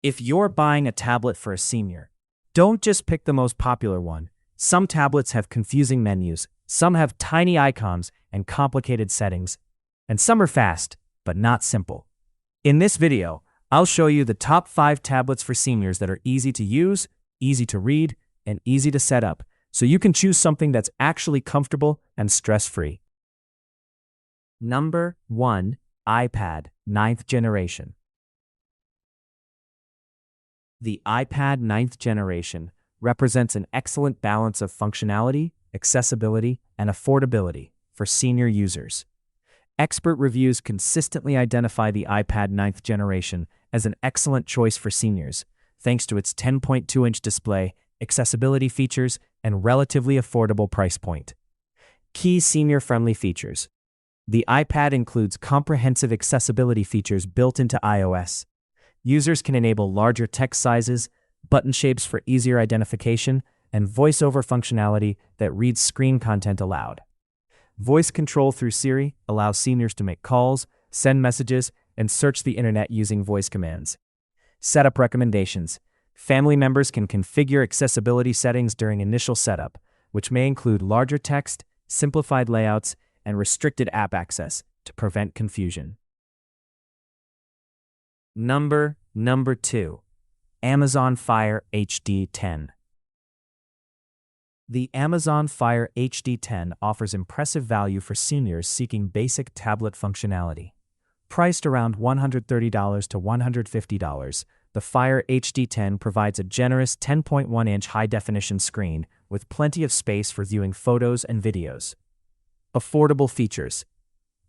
If you're buying a tablet for a senior, don't just pick the most popular one. Some tablets have confusing menus, some have tiny icons and complicated settings, and some are fast, but not simple. In this video, I'll show you the top 5 tablets for seniors that are easy to use, easy to read, and easy to set up, so you can choose something that's actually comfortable and stress-free. Number 1. iPad 9th generation. The iPad 9th generation represents an excellent balance of functionality, accessibility, and affordability for senior users. Expert reviews consistently identify the iPad 9th generation as an excellent choice for seniors, thanks to its 10.2-inch display, accessibility features, and relatively affordable price point. Key senior-friendly features. The iPad includes comprehensive accessibility features built into iOS. Users can enable larger text sizes, button shapes for easier identification, and voice-over functionality that reads screen content aloud. Voice control through Siri allows seniors to make calls, send messages, and search the internet using voice commands. Setup recommendations. Family members can configure accessibility settings during initial setup, which may include larger text, simplified layouts, and restricted app access to prevent confusion. Number 2. Amazon Fire HD 10. The Amazon Fire HD 10 offers impressive value for seniors seeking basic tablet functionality. Priced around $130 to $150, the Fire HD 10 provides a generous 10.1-inch high-definition screen with plenty of space for viewing photos and videos. Affordable features.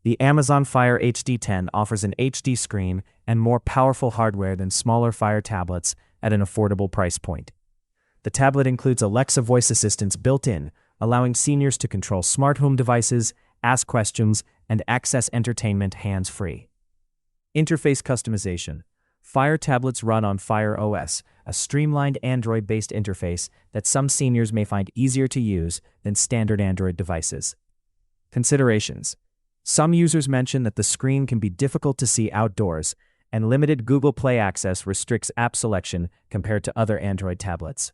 The Amazon Fire HD 10 offers an HD screen and more powerful hardware than smaller Fire tablets at an affordable price point. The tablet includes Alexa voice assistants built in, allowing seniors to control smart home devices, ask questions, and access entertainment hands-free. Interface customization. Fire tablets run on Fire OS, a streamlined Android-based interface that some seniors may find easier to use than standard Android devices. Considerations. Some users mention that the screen can be difficult to see outdoors, and limited Google Play access restricts app selection compared to other Android tablets.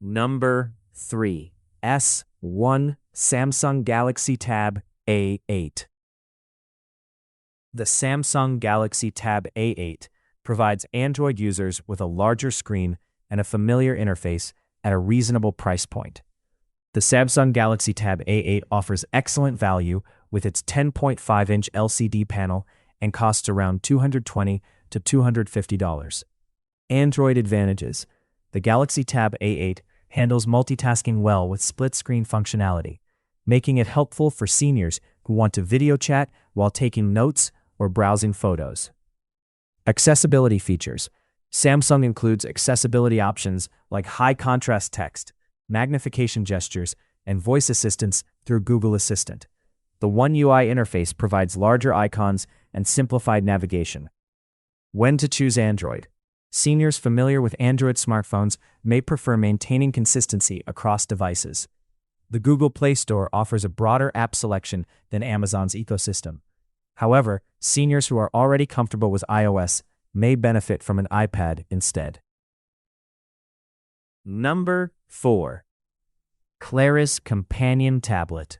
Number 3. S1 Samsung Galaxy Tab A8. The Samsung Galaxy Tab A8 provides Android users with a larger screen and a familiar interface at a reasonable price point. The Samsung Galaxy Tab A8 offers excellent value with its 10.5-inch LCD panel and costs around $220 to $250. Android advantages. The Galaxy Tab A8 handles multitasking well with split-screen functionality, making it helpful for seniors who want to video chat while taking notes or browsing photos. Accessibility features. Samsung includes accessibility options like high-contrast text, magnification gestures, and voice assistance through Google Assistant. The One UI interface provides larger icons and simplified navigation. When to choose Android. Seniors familiar with Android smartphones may prefer maintaining consistency across devices. The Google Play Store offers a broader app selection than Amazon's ecosystem. However, seniors who are already comfortable with iOS may benefit from an iPad instead. Number 4. Claris Companion Tablet.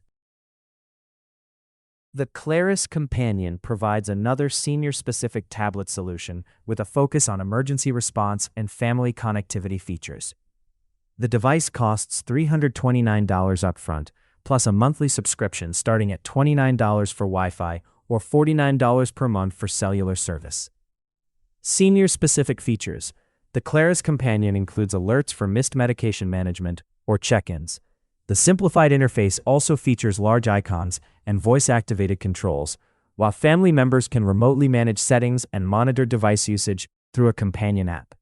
The Claris Companion provides another senior-specific tablet solution with a focus on emergency response and family connectivity features. The device costs $329 upfront, plus a monthly subscription starting at $29 for Wi-Fi or $49 per month for cellular service. Senior-specific features. The Claris Companion includes alerts for missed medication management or check-ins. The simplified interface also features large icons and voice-activated controls, while family members can remotely manage settings and monitor device usage through a companion app.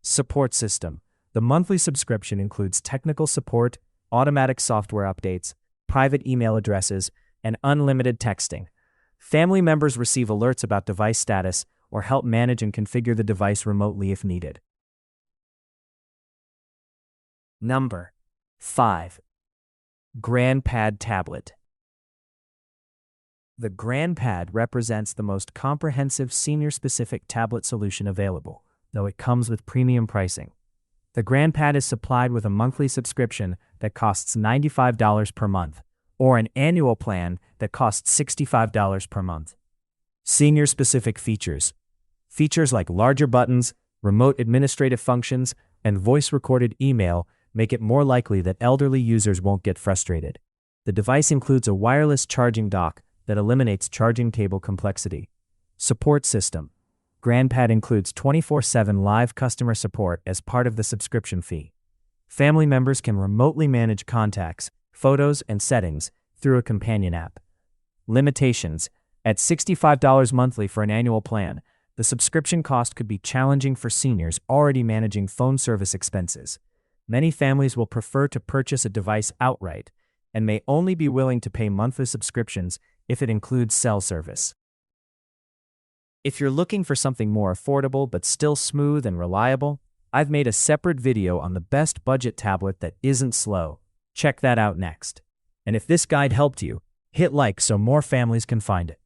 Support system. The monthly subscription includes technical support, automatic software updates, private email addresses, and unlimited texting. Family members receive alerts about device status or help manage and configure the device remotely if needed. Number 5. GrandPad Tablet. The GrandPad represents the most comprehensive senior-specific tablet solution available, though it comes with premium pricing. The GrandPad is supplied with a monthly subscription that costs $95 per month, or an annual plan that costs $65 per month. Senior-specific features. Features like larger buttons, remote administrative functions, and voice-recorded email make it more likely that elderly users won't get frustrated. The device includes a wireless charging dock that eliminates charging cable complexity. Support system. GrandPad includes 24/7 live customer support as part of the subscription fee. Family members can remotely manage contacts, photos, and settings through a companion app. Limitations. At $65 monthly for an annual plan, the subscription cost could be challenging for seniors already managing phone service expenses. Many families will prefer to purchase a device outright and may only be willing to pay monthly subscriptions if it includes cell service. If you're looking for something more affordable but still smooth and reliable, I've made a separate video on the best budget tablet that isn't slow. Check that out next. And if this guide helped you, hit like so more families can find it.